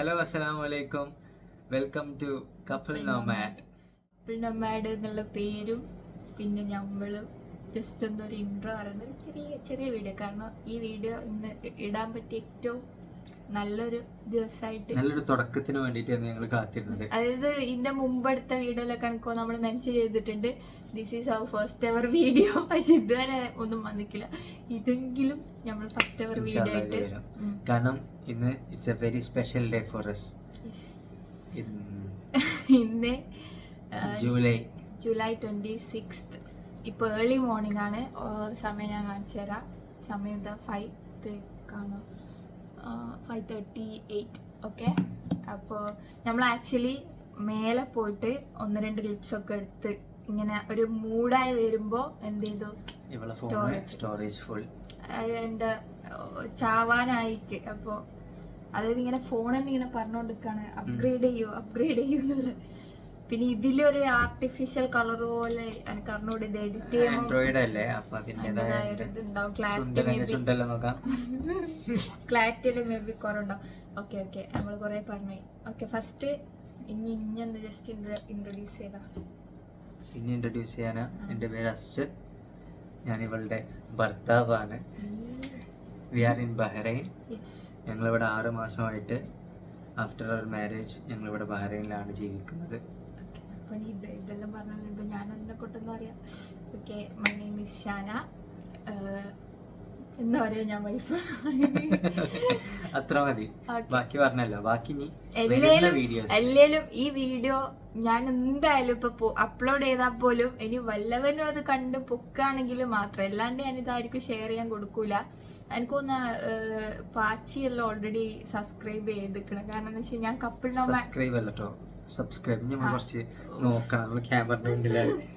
Hello അസ്സലാമു അലൈക്കും, welcome to Couple Nomad. Couple Nomad എന്നുള്ള പേരും പിന്നെ നമ്മളും ജസ്റ്റ് ഒന്നൊരു ഇൻട്രോ പറയുന്ന ഒരു ചെറിയ വീഡിയോ. കാരണം ഈ വീഡിയോ ഇന്ന് ഇടാൻ പറ്റിയ ഏറ്റവും നല്ലൊരു ദിവസമായിട്ട്, നല്ലൊരു തുടക്കത്തിന് വേണ്ടിയിട്ടാണ് ഞങ്ങൾ കാത്തിരുന്നത്. അതായത് ഇതിന്റെ മുമ്പെടുത്ത വീഡിയോയിലൊക്കെ എനിക്ക് നമ്മൾ മെൻഷൻ ചെയ്തിട്ടുണ്ട് this is our first ever video. പക്ഷെ ഇതുവരെ ഒന്നും വന്നിട്ടില്ല. ഇതെങ്കിലും നമ്മൾ ഫസ്റ്റ് എവർ വീഡിയോ ആയിട്ട്, കാരണം ഇന്ന് it's a very special day for us. ഇന്ന് ജൂലൈ 26th. ഇപ്പോൾ ഏർലി മോർണിംഗ് ആണ്. സമയം ഞാൻ കാണിച്ചു തരാം. സമയം ഇതാ 5:38. ഓക്കെ, അപ്പോൾ നമ്മൾ ആക്ച്വലി മേലെ പോയിട്ട് 1-2 ക്ലിപ്സൊക്കെ എടുത്ത് ഇങ്ങനെ ഒരു മൂഡായി വരുമ്പോൾ എന്ത് ചെയ്തു, സ്റ്റോറേജ് ഫുൾ എൻ്റെ ചാവാനായിട്ട്. അപ്പോൾ അതായത് ഇങ്ങനെ ഫോൺ തന്നെ ഇങ്ങനെ പറഞ്ഞുകൊണ്ടിരിക്കുകയാണ് അപ്ഗ്രേഡ് ചെയ്യൂ എന്നുള്ളത്. പിന്നെ ഇതിലൊരു ആർട്ടിഫിഷ്യൽ കളർ പോലെ എനിക്ക് അറിഞ്ഞൂടെ, ഇത് എഡിറ്റ് ചെയ്യുമ്പോൾ ക്ലാരിറ്റി മേ ബി കുറവുണ്ടാവും. ഓക്കെ നമ്മൾ കുറെ പറഞ്ഞു. ഓക്കെ, ഫസ്റ്റ് ഇനി ജസ്റ്റ് ഇൻട്രൊഡ്യൂസ് ചെയ്യാനാ. എൻ്റെ പേര് അസ്ജദ്, ഞാൻ ഇവളുടെ ഭർത്താവാണ്. We are in Bahrain. ഞങ്ങളിവിടെ 6 മാസമായിട്ട് ആഫ്റ്റർ അവർ മാരേജ് ഞങ്ങളിവിടെ ബഹ്റൈനിലാണ് ജീവിക്കുന്നത്. അപ്പം ഇതെല്ലാം പറഞ്ഞിട്ടുണ്ട്. ഞാൻ അതിനെ കൊട്ടെന്ന് പറയാം. Okay, my name is Shana. എന്താ പറയാ, ഞാൻ വൈഫ്. അത്ര മതി, ബാക്കി പറഞ്ഞല്ലോ. ബാക്കി എല്ലാലും ഈ വീഡിയോ ഞാൻ എന്തായാലും ഇപ്പൊ അപ്ലോഡ് ചെയ്താൽ പോലും ഇനി വല്ലവനും അത് കണ്ട് പൊക്കാണെങ്കിൽ മാത്രം, അല്ലാണ്ട് ഞാനിതായിരിക്കും ഷെയർ ചെയ്യാൻ കൊടുക്കൂല. എനിക്കൊന്ന് പാച്ചിയെല്ലാം ഓൾറെഡി സബ്സ്ക്രൈബ് ചെയ്തിരിക്കണം. കാരണം എന്താ വെച്ചാൽ ഞാൻ കപ്പിൾ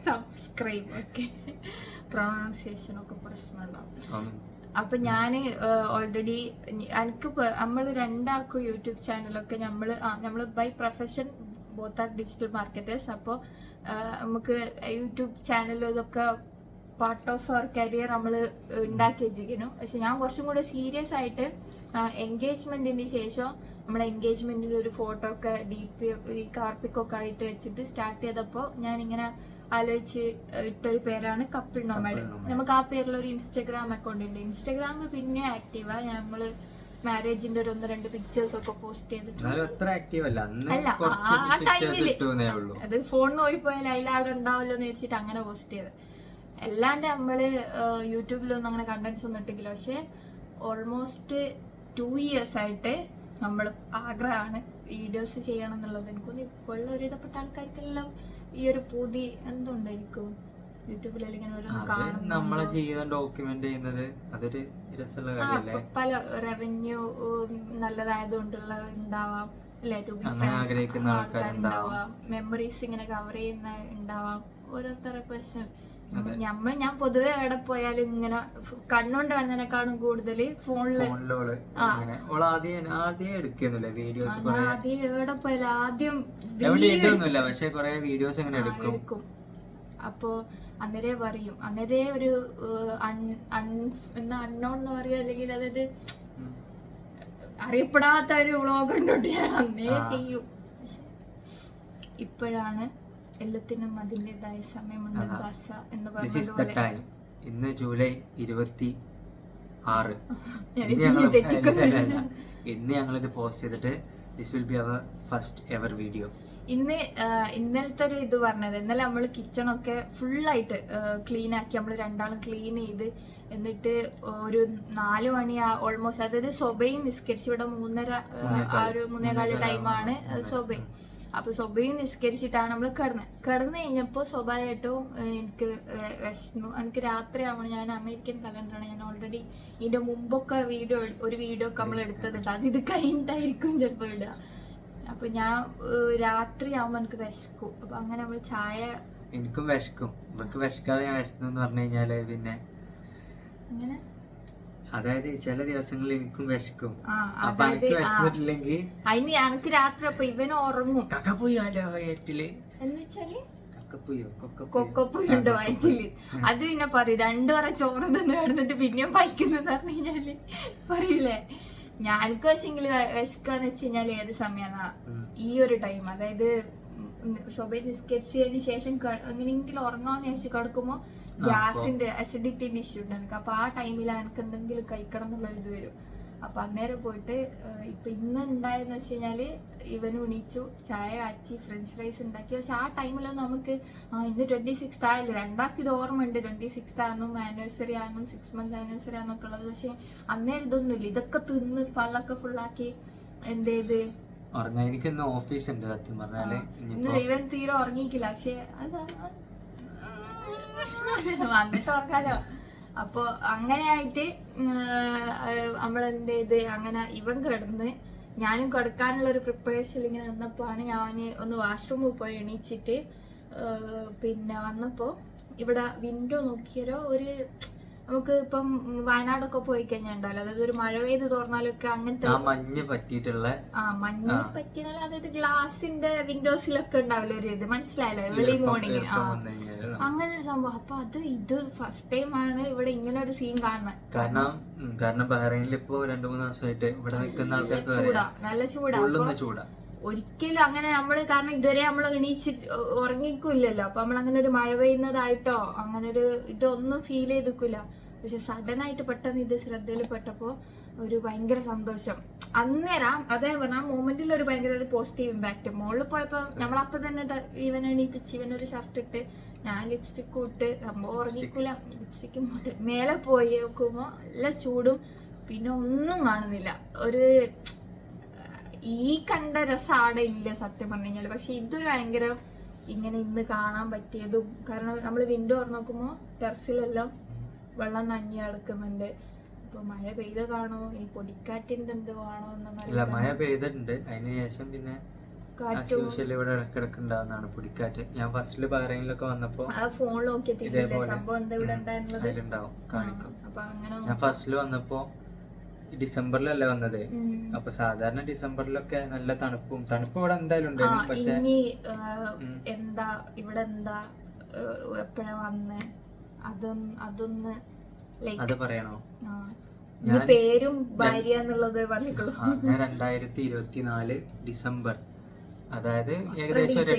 സബ്സ്ക്രൈബ് ഓക്കെ, പ്രൊണൗൺസിയേഷൻ ഒക്കെ പ്രശ്നമുണ്ടാവും. അപ്പൊ ഞാന് ഓൾറെഡി എനിക്ക് നമ്മൾ രണ്ടാൾക്കും യൂട്യൂബ് ചാനലൊക്കെ നമ്മള് by profession both are digital marketers. അപ്പോൾ നമുക്ക് യൂട്യൂബ് ചാനൽ ഇതൊക്കെ പാർട്ട് ഓഫ് അവർ കരിയർ നമ്മൾ ഉണ്ടാക്കി വെച്ചിരിക്കുന്നു. പക്ഷെ ഞാൻ കുറച്ചും കൂടെ സീരിയസ് ആയിട്ട് എൻഗേജ്മെന്റിന് ശേഷം നമ്മൾ എൻഗേജ്മെന്റിന്റെ ഒരു ഫോട്ടോ ഒക്കെ DP ഈ കാർപ്പിക്കൊക്കെ ആയിട്ട് വെച്ചിട്ട് സ്റ്റാർട്ട് ചെയ്തപ്പോൾ ഞാനിങ്ങനെ ആലോചിച്ച് ഇട്ടൊരു പേരാണ് കപ്പിൾ നൊമാഡ്. നമുക്ക് ആ പേരിൽ ഒരു ഇൻസ്റ്റഗ്രാം അക്കൗണ്ട് ഉണ്ട്. ഇൻസ്റ്റഗ്രാം പിന്നെ ആക്റ്റീവാ. ഞങ്ങള് മാരേജിന്റെ ഒരു 1-2 പിക്ചേഴ്സ് ഒക്കെ പോസ്റ്റ് ചെയ്തിട്ടുണ്ട്. അത് ഫോണിന് പോയിപ്പോയാൽ അതിലവിടെ ഉണ്ടാവല്ലോ എന്ന് വെച്ചിട്ട് അങ്ങനെ പോസ്റ്റ് ചെയ്ത്. അല്ലാണ്ട് നമ്മള് യൂട്യൂബിലൊന്നും അങ്ങനെ കണ്ടന്റ്സ് ഒന്നും ഇട്ടിട്ടില്ല. പക്ഷെ ഓൾമോസ്റ്റ് 2 years ആയിട്ട് നമ്മൾ ആഗ്രഹമാണ് വീഡിയോസ് ചെയ്യണം എന്നുള്ളത്. എനിക്കൊന്ന് ഇപ്പോഴുള്ള ഒരു ഇതപ്പെട്ട ആൾക്കാർക്കെല്ലാം ഈ ഒരു പൂതി എന്തുണ്ടായിരിക്കും യൂട്യൂബിൽ നമ്മളെ ജീവിതം ഡോക്യുമെന്റ് ചെയ്യുന്നത് അതൊരു രസമുള്ള കാര്യമല്ലേ. പല റവന്യൂ നല്ലതായതുകൊണ്ടുള്ള ഉണ്ടാവാം അല്ലെ, ആഗ്രഹിക്കുന്ന ആൾക്കാരുണ്ടാവാം, മെമ്മറീസ് ഇങ്ങനെ കവർ ചെയ്യുന്ന ഉണ്ടാവാം, ഓരോരുത്തരുടെ പേഴ്സണൽ. ഞാൻ പൊതുവെ എവിടെ പോയാലും ഇങ്ങനെ കണ്ണുകൊണ്ട് കാണുന്നതിനെക്കാളും കൂടുതൽ ഫോണില് ആദ്യം എവിടെ പോയാലും ആദ്യം എടുക്കും. അപ്പോ അന്നേരേ പറയും, അന്നേരേ ഒരു അൺനോൺ എന്ന് പറയും, അല്ലെങ്കിൽ അതായത് അറിയപ്പെടാത്ത ഒരു വ്ളോഗറിനോട്ട് ഞാൻ അന്നേ ചെയ്യും. ഇപ്പോഴാണ് എല്ലാത്തിനും അതിൻ്റെതായ സമയമുണ്ട്. ഭാഷ എന്ന് പറഞ്ഞ ഇന്ന് ജൂലൈ 26. ഇന്ന് ഞങ്ങളിത് പോസ്റ്റ് ചെയ്തിട്ട് this will be our first ever video. ഇന്നലത്തെ ഒരു ഇത് പറഞ്ഞത്, ഇന്നലെ നമ്മൾ കിച്ചണൊക്കെ ഫുള്ളായിട്ട് ക്ലീൻ ആക്കി. നമ്മൾ രണ്ടാളും ക്ലീൻ ചെയ്ത് എന്നിട്ട് ഒരു 4 മണി ഓൾമോസ്റ്റ്, അതായത് സൊബയും നിസ്കരിച്ച് ഇവിടെ 3:15 ടൈമാണ് സൊബൈ. അപ്പൊ സൊബയും നിസ്കരിച്ചിട്ടാണ് നമ്മൾ കിടന്നു കഴിഞ്ഞപ്പോൾ സ്വാഭാവികമായിട്ടും എനിക്ക് വിശന്നു. എനിക്ക് രാത്രി ആവണം. ഞാൻ അമേരിക്കൻ കലണ്ടറാണ്. ഞാൻ ഓൾറെഡി ഇതിന്റെ മുമ്പൊക്കെ ഒരു വീഡിയോ ഒക്കെ നമ്മൾ എടുത്തതുണ്ട്. ഇത് കഴിഞ്ഞിട്ടായിരിക്കും ചിലപ്പോൾ ഇടുക. അപ്പൊ ഞാൻ രാത്രി ആവുമ്പോ എനിക്ക് വിശക്കും. അപ്പൊ അങ്ങനെ നമ്മള് ചായ, എനിക്കും വിശക്കും. ഇവർക്ക് വിശക്കാതെ ഞാൻ വിശന്നു പറഞ്ഞു കഴിഞ്ഞാല് പിന്നെ അങ്ങനെ, അതായത് ചില ദിവസങ്ങളിൽ എനിക്കും വിശക്കും. അപ്പൊ എനിക്ക് വിശന്നിട്ടില്ലെങ്കിൽ അതിന് എനിക്ക് രാത്രി അപ്പൊ ഇവന് ഉറങ്ങും. എന്നുവെച്ചാല് കൊക്കപ്പൊയ്യുണ്ട് വയറ്റില്. അത് പിന്നെ പറയും 2 പറ ചോറ് തന്നെ കിടന്നിട്ട് പിന്നെയും പൈക്കുന്നെന്ന് പറഞ്ഞു കഴിഞ്ഞാല് പറയൂലേ. ഞാനക്ക് വെച്ചെങ്കിൽ വിശക്കാന്ന് വെച്ച് കഴിഞ്ഞാൽ ഏത് സമയമാണ് ഈ ഒരു ടൈം, അതായത് സ്വഭ നിസ്കരിച്ചതിന് ശേഷം എങ്ങനെയെങ്കിലും ഉറങ്ങാന്ന് വെച്ച് കിടക്കുമ്പോൾ ഗ്യാസിന്റെ അസിഡിറ്റിന്റെ ഇഷ്യൂ ഉണ്ട് എനിക്ക്. അപ്പൊ ആ ടൈമിൽ എനിക്ക് എന്തെങ്കിലും കഴിക്കണം എന്നുള്ള ഇത് വരും. അപ്പൊ അന്നേരം പോയിട്ട് ഇപ്പൊ ഇന്ന് ഉണ്ടായെന്ന് വെച്ച് കഴിഞ്ഞാല് ഇവന് ഉണീച്ചു, ചായ കാച്ചി ഫ്രഞ്ച് ഫ്രൈസ് ഉണ്ടാക്കി. പക്ഷെ ആ ടൈമിലൊന്നും നമുക്ക് ഇന്ന് 26th ആയല്ലോ, രണ്ടാൾക്ക് ഇത് ഓർമ്മ ഉണ്ട് 26th ആണെന്നും ആനിവേഴ്സറി ആണെന്നും 6 month ആനിവേഴ്സറി ആണെന്നൊക്കെ ഉള്ളത്. പക്ഷെ അന്നേരം ഇതൊന്നുമില്ല, ഇതൊക്കെ തിന്ന് പള്ളൊക്കെ ഫുള്ളാക്കി എന്ത് ചെയ്ത് എനിക്ക് ഇന്ന് ഓഫീസ് ഉണ്ട് സത്യം പറഞ്ഞാല്. ഇവൻ തീരെ ഉറങ്ങിക്കില്ല, പക്ഷെ അത് വന്നിട്ട് ഉറങ്ങാലോ. അപ്പൊ അങ്ങനെ ആയിട്ട് നമ്മളെന്ത് ചെയ്ത് അങ്ങനെ ഇവൻ കിടന്ന് ഞാനും കിടക്കാനുള്ള ഒരു പ്രിപ്പറേഷൻ ഇങ്ങനെ നിന്നപ്പോഴാണ് ഞാൻ ഒന്ന് വാഷ്റൂമിൽ പോയി എണീച്ചിട്ട് പിന്നെ വന്നപ്പോൾ ഇവിടെ വിൻഡോ നോക്കിയാലോ ഒരു നമുക്ക് ഇപ്പം വയനാടൊക്കെ പോയി കഴിഞ്ഞാൽ ഉണ്ടല്ലോ, അതായത് ഒരു മഴ പെയ്ത് തോർന്നാലൊക്കെ അങ്ങനത്തെ മഞ്ഞ് പറ്റിയിട്ടുള്ള മഞ്ഞ് പറ്റിയാൽ അതായത് ഗ്ലാസിന്റെ വിൻഡോസിലൊക്കെ ഉണ്ടാവില്ല ഒരു ഇത്, മനസ്സിലായല്ലോ, ഏർലി മോർണിംഗ് അങ്ങനെ ഒരു സംഭവം. അപ്പൊ ഇത് ഫസ്റ്റ് ടൈം ആണ് ഇവിടെ ഇങ്ങനെ ഒരു സീൻ കാണുന്നത്. കാരണം ബഹ്റൈനിൽ ഇപ്പോ 2-3 ദിവസമായിട്ട് ഇവിടെ നിൽക്കുന്ന ആൾക്കാർക്ക് ചൂടാ, നല്ല ചൂടാ. ഒരിക്കലും അങ്ങനെ നമ്മള്, കാരണം ഇതുവരെ നമ്മൾ എണീച്ചിട്ട് ഉറങ്ങിക്കൂല്ലല്ലോ, അപ്പൊ നമ്മൾ അങ്ങനെ ഒരു മഴ പെയ്യുന്നതായിട്ടോ അങ്ങനെ ഒരു ഇതൊന്നും ഫീൽ ചെയ്തിക്കില്ല. പക്ഷെ സഡൻ ആയിട്ട് പെട്ടെന്ന് ഇത് ശ്രദ്ധയിൽ പെട്ടപ്പോ ഒരു ഭയങ്കര സന്തോഷം. അന്നേരം അതേ പറഞ്ഞ മൊമെന്റിൽ ഒരു ഭയങ്കര ഒരു പോസിറ്റീവ് ഇമ്പാക്ട്. മോളിൽ പോയപ്പോ നമ്മളപ്പം തന്നെ ഇവൻ എണീപ്പിച്ച് ഇവനൊരു ഷർട്ട് ഇട്ട് ഞാൻ ലിപ്സ്റ്റിക്ക് ഇട്ട് സംഭവം ഉറങ്ങിക്കൂല, ലിപ്സ്റ്റിക്ക് മേലെ പോയി നോക്കുമ്പോ നല്ല ചൂടും പിന്നെ ഒന്നും കാണുന്നില്ല. ഒരു ഈ കണ്ട രസം ആടെ ഇല്ല സത്യം പറഞ്ഞു കഴിഞ്ഞാല്. പക്ഷെ ഇതൊരു ഭയങ്കര ഇങ്ങനെ ഇന്ന് കാണാൻ പറ്റിയതും, കാരണം നമ്മൾ വിൻഡോ തുറന്ന് നോക്കുമ്പോൾ ടെറസിലെല്ലാം വെള്ളം നഞ്ഞി കിടക്കുന്നുണ്ട്. ഇപ്പൊ മഴ പെയ്ത കാണോ ഇനി പൊടിക്കാറ്റിന്റെ എന്തോ ആണോ എന്നൊന്നും മഴ പെയ്തിട്ടുണ്ട്, അതിനുശേഷം പിന്നെ ഇവിടെ ഇടക്കിടക്ക് ഉണ്ടാവുന്നതാണ് പൊടിക്കാറ്റ്. ഞാൻ ഫസ്റ്റില് ബഹ്റൈനിലൊക്കെ വന്നപ്പോ ഫോണിൽ നോക്കിയതില്ലേ സംഭവം എന്താ ഇവിടെ ഉണ്ടായിരുന്നത് കാണിക്കും. ഞാൻ ഫസ്റ്റില് വന്നപ്പോ ഡിസംബറിലല്ലേ വന്നത്, അപ്പൊ സാധാരണ ഡിസംബറിലൊക്കെ നല്ല തണുപ്പ് ഇവിടെ എന്തായാലും ഉണ്ടായിരുന്നു. പക്ഷെ എന്താ ഇവിടെ എന്താ എപ്പോഴാ വന്ന് അതൊന്ന് അത് പറയണോ? പേരും ഭാര്യ എന്നുള്ളത് പറഞ്ഞിട്ടുള്ളൂ. ഞാൻ 2024 ഡിസംബർ, അതായത് ഏകദേശം ഒരു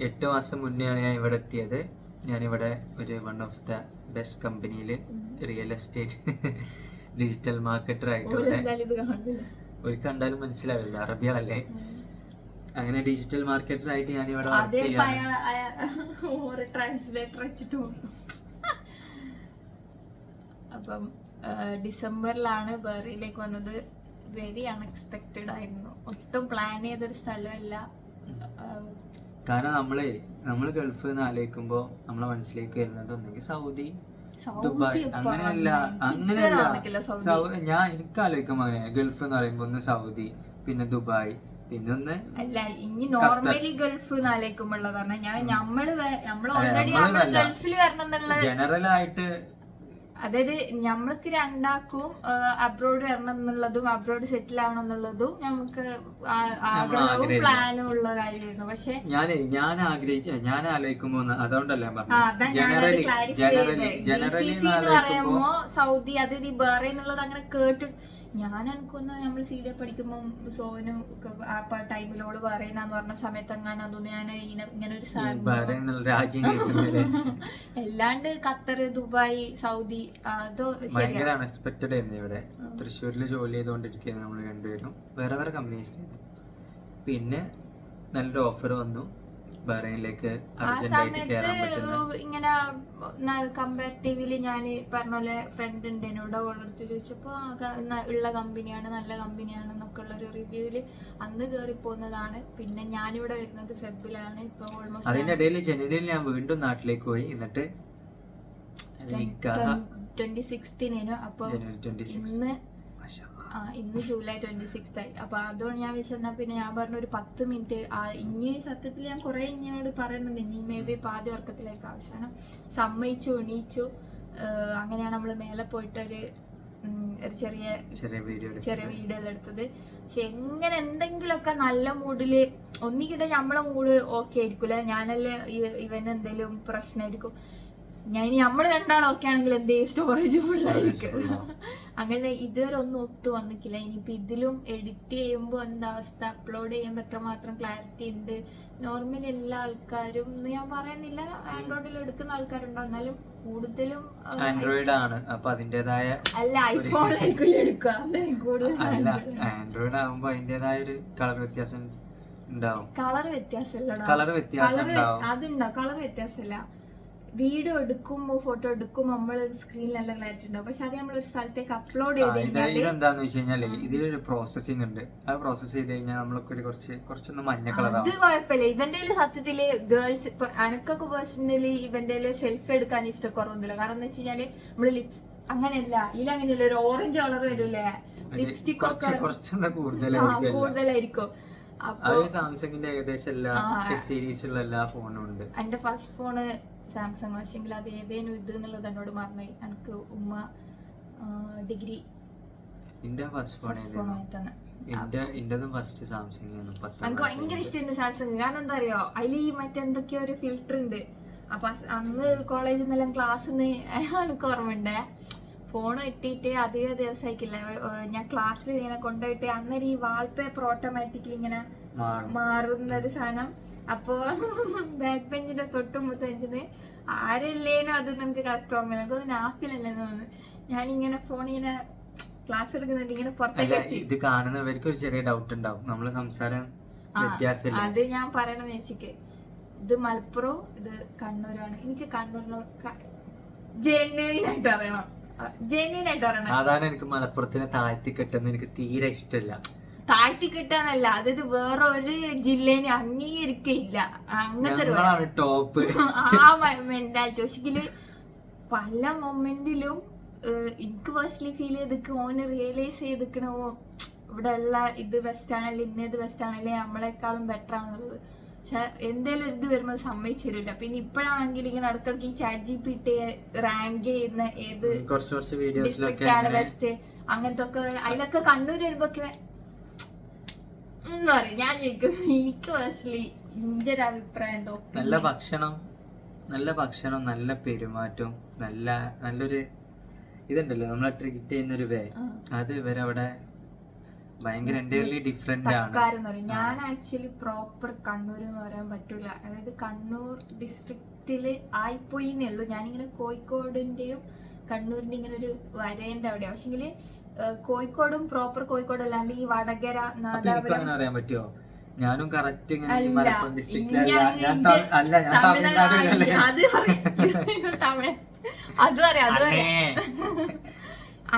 8 മാസം മുന്നെയാണ് ഞാൻ ഇവിടെ എത്തിയത്. ഞാനിവിടെ ഒരു വൺ ഓഫ് ദ ബെസ്റ്റ് കമ്പനിയിൽ റിയൽ എസ്റ്റേറ്റ് ഡിജിറ്റൽ മാർക്കറ്റർ ആയിട്ട് ഒരു കണ്ടാലും മനസ്സിലാവില്ല, അറബികളല്ലേ. അങ്ങനെ ഡിജിറ്റൽ മാർക്കറ്റർ ആയിട്ട് ഞാനിവിടെ വർക്ക് ചെയ്യാണ്. അപ്പം ഡിസംബറിലാണ് ബഹ്റൈനിലേക്ക് വന്നത്. വെരി അൺഎക്സ്പെക്റ്റഡ് ആയിരുന്നു, ഒട്ടും പ്ലാൻ ചെയ്തൊരു സ്ഥലമല്ല. കാരണം നമ്മള് ഗൾഫ് എന്ന് ആലോചിക്കുമ്പോ നമ്മളെ മനസ്സിലേക്ക് വരുന്നത് ഒന്നെങ്കിൽ സൗദി, ദുബായ്, അങ്ങനെയല്ല ഞാൻ എനിക്ക് ആലോചിക്കുമ്പോ അങ്ങനെ ഗൾഫ് എന്ന് പറയുമ്പോ ഒന്ന് സൗദി, പിന്നെ ദുബായ്, പിന്നെ ഒന്ന് അല്ല ഇനി നോർമലി ഗൾഫ് എന്ന് ആലോചിക്കുമ്പോഴതാണ് നമ്മള് ഓൾറെഡി ഗൾഫിൽ വരണം എന്നുള്ള ജനറൽ ആയിട്ട്, അതായത് നമ്മൾക്ക് രണ്ടാക്കും അബ്രോഡ് വരണം എന്നുള്ളതും അബ്രോഡ് സെറ്റിൽ ആവണം എന്നുള്ളതും നമുക്ക് ആഗ്രഹവും പ്ലാനും ഉള്ള കാര്യമായിരുന്നു. പക്ഷെ ഞാൻ ആലോചിക്കുമ്പോ അതുകൊണ്ടല്ലേ പറയുമ്പോ സൗദി അതായത് ഈ ബഹ്റൈൻ എന്നുള്ളത് അങ്ങനെ കേട്ടിട്ട് ഞാൻ എനിക്കൊന്ന് നമ്മൾ CD പഠിക്കുമ്പോൾ സോനും ആ ടൈമിലോട് ബഹ്റൈനാന്ന് പറഞ്ഞ സമയത്ത് എങ്ങാനും അതൊന്നും ഞാൻ ഇങ്ങനെ ഒരു അല്ലാണ്ട് ഖത്തർ, ദുബായ്, സൗദി അതോ ഭയങ്കര അൺഎക്സ്പെക്റ്റഡ് ആയിരുന്നു. ഇവിടെ തൃശ്ശൂരിൽ ജോലി ചെയ്തുകൊണ്ടിരിക്കുകയാണ് നമ്മൾ രണ്ടുപേരും, വേറെ കമ്പനീസിലായിരുന്നു. പിന്നെ നല്ലൊരു ഓഫർ വന്നു ബഹ്റൈനിലേക്ക് അർജന്റായിട്ട് കയറാൻ പറ്റുന്ന. ഇങ്ങനെ കമ്പാരിറ്റീവ്ലി ഞാൻ പറഞ്ഞ പോലെ ഫ്രണ്ട് ഉണ്ട് എന്നോട് ഓളടുത്ത് ചോദിച്ചപ്പോ ഉള്ള കമ്പനിയാണ്, നല്ല കമ്പനിയാണ് എന്നൊക്കെ ഉള്ള ഒരു റിവ്യൂല് അന്ന് കയറി പോകുന്നതാണ്. പിന്നെ ഞാനിവിടെ വരുന്നത് ഫെബ്രുവരിയിലാണ്. ഇപ്പൊ ഓൾമോസ്റ്റ് അതിന്റെ ഇടയിൽ ജനുവരിയിൽ ഞാൻ വീണ്ടും നാട്ടിലേക്ക് പോയി. എന്നിട്ട് 26th അപ്പൊ ഇന്ന് ജൂലൈ 26th ആയി. അപ്പൊ അതുകൊണ്ട് ഞാൻ വിചാരിച്ചാ പിന്നെ ഞാൻ പറഞ്ഞ ഒരു 10 മിനിറ്റ് ഇനി സത്യത്തിൽ ഞാൻ കുറെ ഇനിയോട് പറയുന്നുണ്ട്, ഇനി മേ ബി പാതി ഉറക്കത്തിലേക്ക് അവസാനം സമ്മതിച്ചു എണീച്ചു. അങ്ങനെയാണ് നമ്മള് മേലെ പോയിട്ട് ഒരു ചെറിയ വീഡിയോ എല്ലാം എടുത്തത്. പക്ഷെ എങ്ങനെ എന്തെങ്കിലുമൊക്കെ നല്ല മൂഡില് ഒന്നിക്കിടെ നമ്മളെ മൂഡ് ഓക്കെ ആയിരിക്കൂല, ഞാനല്ലേ ഇവന് എന്തെങ്കിലും പ്രശ്നമായിരിക്കും. ഞാൻ നമ്മൾ രണ്ടാളും ഒക്കെ ആണെങ്കിൽ എന്തേ സ്റ്റോറേജ് ഫുള്ളായിരിക്കും. അങ്ങനെ ഇതുവരെ ഒന്നും ഒത്തു വന്നിട്ടില്ല. ഇനിയിപ്പോൾ ഇതിലും എഡിറ്റ് ചെയ്യുമ്പോൾ എന്താ അവസ്ഥ, അപ്ലോഡ് ചെയ്യുമ്പോൾ എത്രമാത്രം ക്ലാരിറ്റി ഉണ്ട്. നോർമലി എല്ലാ ആൾക്കാരും ഞാൻ പറയുന്നില്ല ആൻഡ്രോയിഡിൽ എടുക്കുന്ന ആൾക്കാരുണ്ടാവും, എന്നാലും കൂടുതലും ആൻഡ്രോയിഡ് ആണ്. അപ്പൊ അതിന്റേതായ അല്ല ഐഫോണിലായിരിക്കും എടുക്കുക. അല്ല ആൻഡ്രോയിഡ് ആകുമ്പോ അതിന്റേതായ ഒരു കളർ വ്യത്യാസം ഉണ്ടാവും. കളർ വ്യത്യാസമല്ല, കളർ വ്യത്യാസം ഉണ്ടാവും. അതുണ്ടാവും. കളർ വ്യത്യാസമല്ല, വീഡിയോ എടുക്കുമ്പോൾ ഫോട്ടോ എടുക്കുമ്പോൾ നമ്മൾ സ്ക്രീനിൽ നല്ല ക്ലാരിറ്റി ഉണ്ടാവും. പക്ഷെ അത് നമ്മൾ ഒരു സ്ഥലത്തേക്ക് അപ്ലോഡ് ചെയ്ത് ഇതെന്താന്ന് വെച്ച് കഴിഞ്ഞാല് ഇതിലൊരു പ്രോസസ്സിംഗ് ഉണ്ട്. ആ പ്രോസസ് ചെയ്ത് കഴിഞ്ഞാൽ നമ്മളൊക്കെ കുറച്ചൊന്ന് മഞ്ഞ കളർ. അത് കുഴപ്പമില്ല. ഇവന്റെ സത്യത്തില് ഗേൾസ് ഇപ്പൊ എനക്കൊക്കെ പേഴ്സണലി ഇവന്റെ സെൽഫി എടുക്കാൻ ഇഷ്ടക്കുറവൊന്നുമില്ല. കാരണം എന്താ വെച്ച് കഴിഞ്ഞാല് നമ്മള് ലിപ്സ് അങ്ങനെയല്ല, ഇതിലങ്ങനെയല്ല, ഒരു ഓറഞ്ച് കളർ വരൂലേ, ലിപ്സ്റ്റിക് ഒക്കെ കൂടുതലായിരിക്കും. സാംസങ്ങിന്റെ ഏകദേശം എല്ലാ സീരീസിലുള്ള എല്ലാ ഫോണും ഉണ്ട്. എന്റെ ഫസ്റ്റ് ഫോണ് സാംസങ്, പക്ഷെങ്കിൽ അത് ഏതേനും ഇത് എന്നുള്ളത് എന്നോട് മറന്നായി. എനിക്ക് ഉമ്മ degree first phone first Samsung. എനിക്ക് ഭയങ്കര ഇഷ്ടമുണ്ട് സാംസങ്. കാരണം എന്താ അറിയോ, അതിൽ ഈ മറ്റെന്തൊക്കെയോ ഒരു ഫിൽറ്റർ ഉണ്ട്. അപ്പൊ അന്ന് കോളേജിൽ നിന്നെല്ലാം ക്ലാസ്സിന്ന് എനിക്ക് ഓർമ്മയുണ്ടേ, ഫോൺ ഇട്ടിട്ട് അധിക ദിവസമായിക്കില്ല, ഞാൻ ക്ലാസ്സിൽ ഇങ്ങനെ കൊണ്ടുപോയിട്ട് അന്നേരം ഈ വാൾപേപ്പർ ഓട്ടോമാറ്റിക്കലി ഇങ്ങനെ മാറുന്ന ഒരു സാധനം. അപ്പോ ബാക്ക് ബെഞ്ചിന്റെ തൊട്ടുമ്പത്തഞ്ചിന് ആരല്ലേനോ അത് നമുക്ക് കറക്റ്റ് ഓർമ്മ, എനിക്ക് നാഫിലല്ലെന്ന് തോന്നുന്നു. ഞാനിങ്ങനെ ഫോൺ ഇങ്ങനെ ക്ലാസ് എടുക്കുന്നുണ്ട്, ഇങ്ങനെ പുറത്തേക്ക് ഇത് കാണുന്നവർക്ക് ഒരു ചെറിയ ഡൗട്ട് ഉണ്ടാവും, നമ്മളെ സംസാരം വ്യത്യാസമില്ല. അത് ഞാൻ പറയണത് വെച്ചിക്ക്, ഇത് മലപ്പുറം, ഇത് കണ്ണൂരാണ്. എനിക്ക് കണ്ണൂരിനോ ജെന്യൂനായിട്ട് അറിയണം, ജെന്യൂനായിട്ട് അറിയണം. സാധാരണ എനിക്ക് മലപ്പുറത്തിനെ താഴ്ത്തി കെട്ടുന്ന എനിക്ക് തീരെ ഇഷ്ടമല്ല. താഴ്ത്തി കിട്ടാന്നല്ല, അതായത് വേറെ ഒരു ജില്ലേനെ അംഗീകരിക്കില്ല അങ്ങനത്തെ ടോപ്പ് ആ മെന്റാലിറ്റി. പക്ഷെങ്കില് പല മൊമെന്റിലും എനിക്ക് പേഴ്സണലി ഫീൽ ചെയ്തിക്ക് ഓന് റിയലൈസ് ചെയ്തിക്കണോ ഇവിടെ ഉള്ള ഇത് ബെസ്റ്റ് ആണല്ലേ, ഇന്നത് ബെസ്റ്റ് ആണല്ലേ, നമ്മളെക്കാളും ബെറ്റർ ആണെന്നുള്ളത്. പക്ഷെ എന്തേലും ഇത് വരുമ്പോൾ സമ്മതിച്ചു തരില്ല. പിന്നെ ഇപ്പോഴാണെങ്കിൽ ഇങ്ങനെ ഇടക്കിടക്ക് ഈ ChatGPT റാങ്ക് ചെയ്യുന്ന ഏത് ഡിസ്ട്രിക്റ്റ് ആണ് ബെസ്റ്റ് അങ്ങനത്തെ ഒക്കെ, അതിലൊക്കെ കണ്ണൂർ വരുമ്പോക്കെ ഞാൻ ചോദിക്കും. എനിക്ക് പേഴ്സണലി എന്റെ ഒരു അഭിപ്രായം എന്തോ, നല്ല ഭക്ഷണം, നല്ല പെരുമാറ്റം, നല്ലൊരു ഇതുണ്ടല്ലോ നമ്മളെ ട്രീറ്റ് ചെയ്യുന്നൊരു വേ, അത് ഇവരവിടെ ഭയങ്കര എൻ്റയർലി ഡിഫറെന്റ് ആണ്. ഞാൻ ആക്ച്വലി പ്രോപ്പർ കണ്ണൂർ എന്ന് പറയാൻ പറ്റൂല. അതായത് കണ്ണൂർ ഡിസ്ട്രിക്റ്റില് ആയിപ്പോയി എന്നേ ഉള്ളൂ. ഞാനിങ്ങനെ കോഴിക്കോടിന്റെയും കണ്ണൂരിന്റെ ഇങ്ങനെ ഒരു വരേന്റെ അവിടെ. പക്ഷെങ്കില് കോഴിക്കോടും പ്രോപ്പർ കോഴിക്കോട് അല്ലാണ്ട് ഈ വടകര, നാദാപുരം അറിയാൻ പറ്റുമോ? ഞാനും കറക്റ്റ്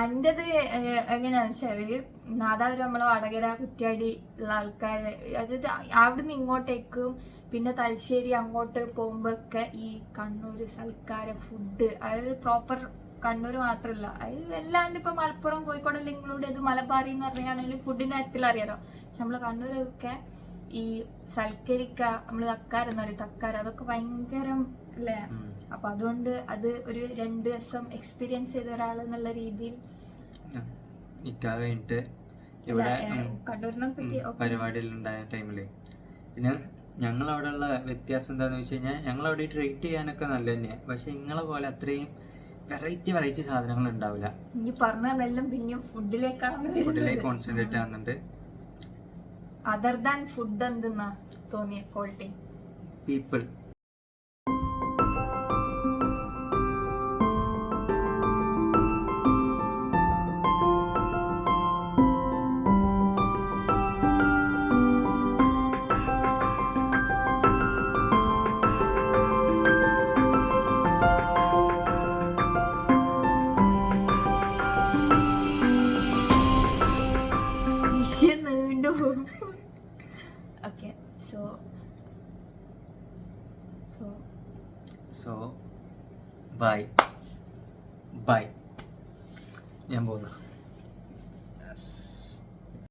അൻ്റെത് എങ്ങനെയാന്ന് വെച്ചാല് നാദാപുരം നമ്മളെ വടകര കുറ്റ്യാടി ഉള്ള ആൾക്കാര്, അതായത് അവിടുന്ന് ഇങ്ങോട്ടേക്കും പിന്നെ തലശ്ശേരി അങ്ങോട്ട് പോകുമ്പോഴൊക്കെ ഈ കണ്ണൂർ സൽക്കാര ഫുഡ്, അതായത് പ്രോപ്പർ കണ്ണൂർ മാത്രമല്ല, അത് വല്ലാണ്ട് ഇപ്പൊ മലപ്പുറം കോഴിക്കോടെല്ലാം ഇൻക്ലൂഡ് ചെയ്ത് മലബാറി എന്ന് പറയുകയാണെങ്കിൽ ഫുഡിന്റെ കാര്യത്തിൽ അറിയാലോ. പക്ഷെ നമ്മള് കണ്ണൂരൊക്കെ ഈ സൽക്കരിക്ക, നമ്മള് തക്കാരെന്ന് പറയും, തക്കാര, അതൊക്കെ ഭയങ്കരം അല്ലേ. അപ്പൊ അതുകൊണ്ട് അത് ഒരു 2 ദിവസം എക്സ്പീരിയൻസ് ചെയ്ത ഒരാൾ എന്നുള്ള രീതിയിൽ കണ്ണൂരിനെ പറ്റി പരിപാടിയിലുണ്ടായ ടൈമില് പിന്നെ ഞങ്ങളവിടെ ഉള്ള വ്യത്യാസം എന്താന്ന് വെച്ച് കഴിഞ്ഞാൽ ഞങ്ങളവിടെ ട്രീറ്റ് ചെയ്യാനൊക്കെ നല്ല തന്നെയാണ്. പക്ഷെ നിങ്ങളെ പോലെ അത്രയും വെറൈറ്റി സാധനങ്ങൾ ഉണ്ടാവില്ല. ഇനി പറഞ്ഞതെല്ലാം പിന്നെ ഫുഡിലേക്ക് കോൺസെൻട്രേറ്റ് ആവുന്നുണ്ട്. അതർ ദാൻ ഫുഡ് എന്തെന്നാ തോന്നിയ quality people. Okay, so bye ഞാൻ പോകുന്നു.